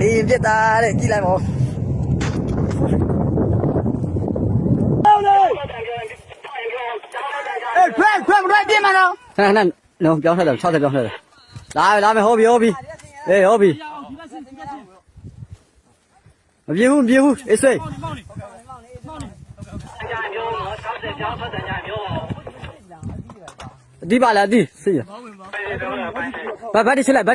လေးပြစ်သားတဲ့ကြည့်လိုက်ပါဦးခွဲမတွေ့ပြင်းမနော်ခဏလုံးပြောင်းထွက်တယ်60ပြောင်းထွက်တယ်လာမယ်ဟောပြီဟောပြီမပြေဘူးအေးစိတ်ဒီပါလားဒီစိတ်ရဘာတိချလိုက်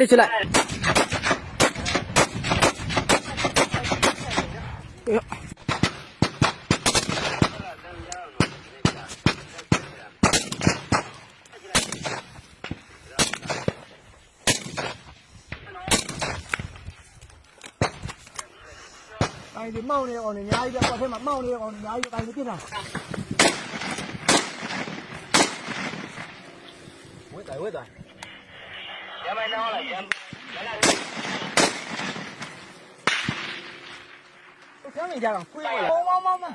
ဒီမောင်းနေအောင်အများကြီးပဲပတ်ထဲမှာမောင်းနေအောင်အများကြီးပဲပြစ်တာဝဲတိုင်းရမိုင်းတော့လားရမ်းရှာမင်းကြတော့ခွေးဟုတ်လားမောင်းငါ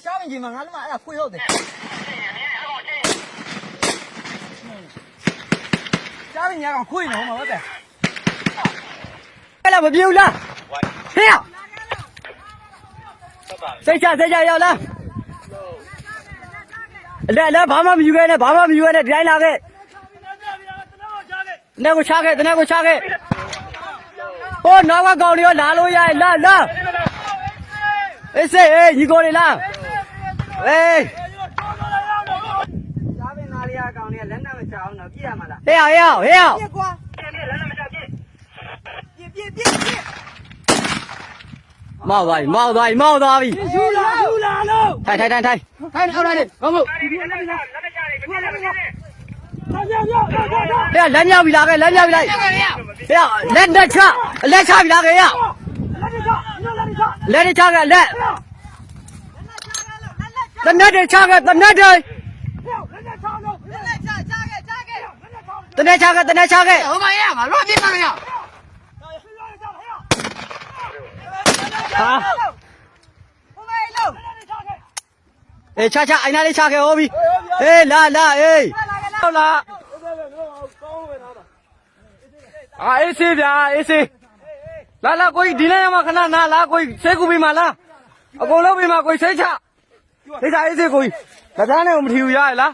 ရှာမင်းကြီးမှာငါလည်းမအဲ့ဒါခွေးဟုတ်တယ်ရှာမင်းညာကခွေးနော်မဟုတ်တယ်အဲ့လားမပြေဘူးလားဟေးစိတ်ချရောက်လားလက်ဘာမှမယူခဲ့နဲ့ဒီတိုင်းလာခဲ့တနေ့ကိုချခဲ့ဟိုနောက်ကကောင်တွေရောလာလို့ရလာအေးစေးညီကိုတွေလားအေးရှားပင်သားလေးကောင်တွေကလက်နဲ့မချအောင်တော့ပြည့်ရမှာလားဟေးပြစ်ကွာပြစ်လက်နဲ့မချပြစ်မောက်သွားပြီယူလာလို့ထိုင်အောက်လိုက်လေကောင်းမို့လက်မြောက်ပြီလားခဲလက်နဲ့ချပြီလားခဲလက်နဲ့ချခဲ့လက်တနက်တွေချခဲ့တနက်တွေဟိုမရမှာလောပြင်းမရဟာအေးချအိုင်နာလေးချခဲ့ဟောပြီအေးလာအေးဟုတ်လားအေးစေးဗျာအေးစေးလာကိုကြီးဒီနေ့မှခဏနာလာကိုကြီးဆေးကူပြီးမှလားအကုန်လုံးပြီးမှကိုကြီးဆေးချအေးစေးကိုကြီးလက်သားနဲ့မထီဘူးရရလား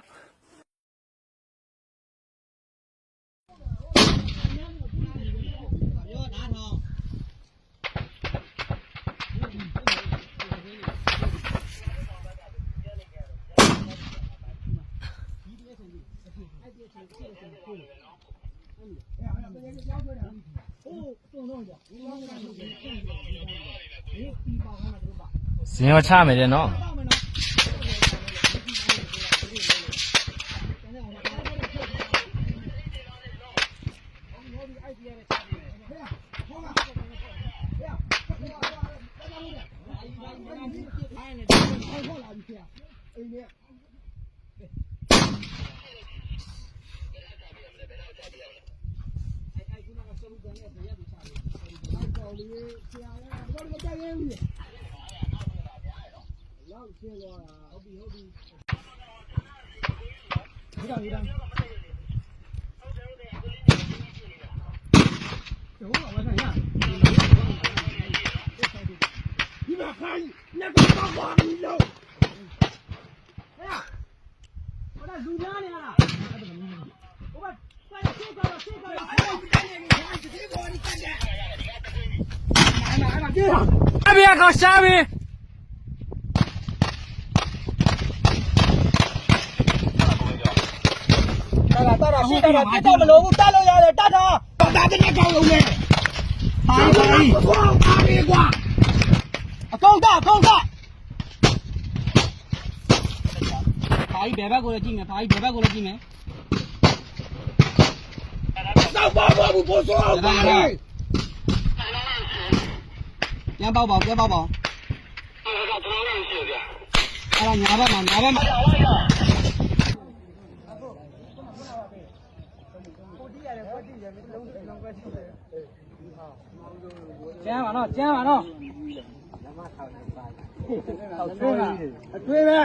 ဇင်ရောချမယ်တဲ့နော်ရှာပြီတာရှိတာပြတ်တော့မလို့ဘူးတတ်လို့ရတယ်တတ်တော့တာတဲ့ကောင်းလုံးနဲ့ပါပြီကွာအကောင်းတာဘာကြီးဘယ်ဘက်ကိုလည်းကြည့်မယ်စောက်ပါဘူးပို့စောက်ပါပြန်ပေါက်ပါအဲ့ဒါညာဘက်မှာကျမ်းပါနော်အတွေ့ပဲ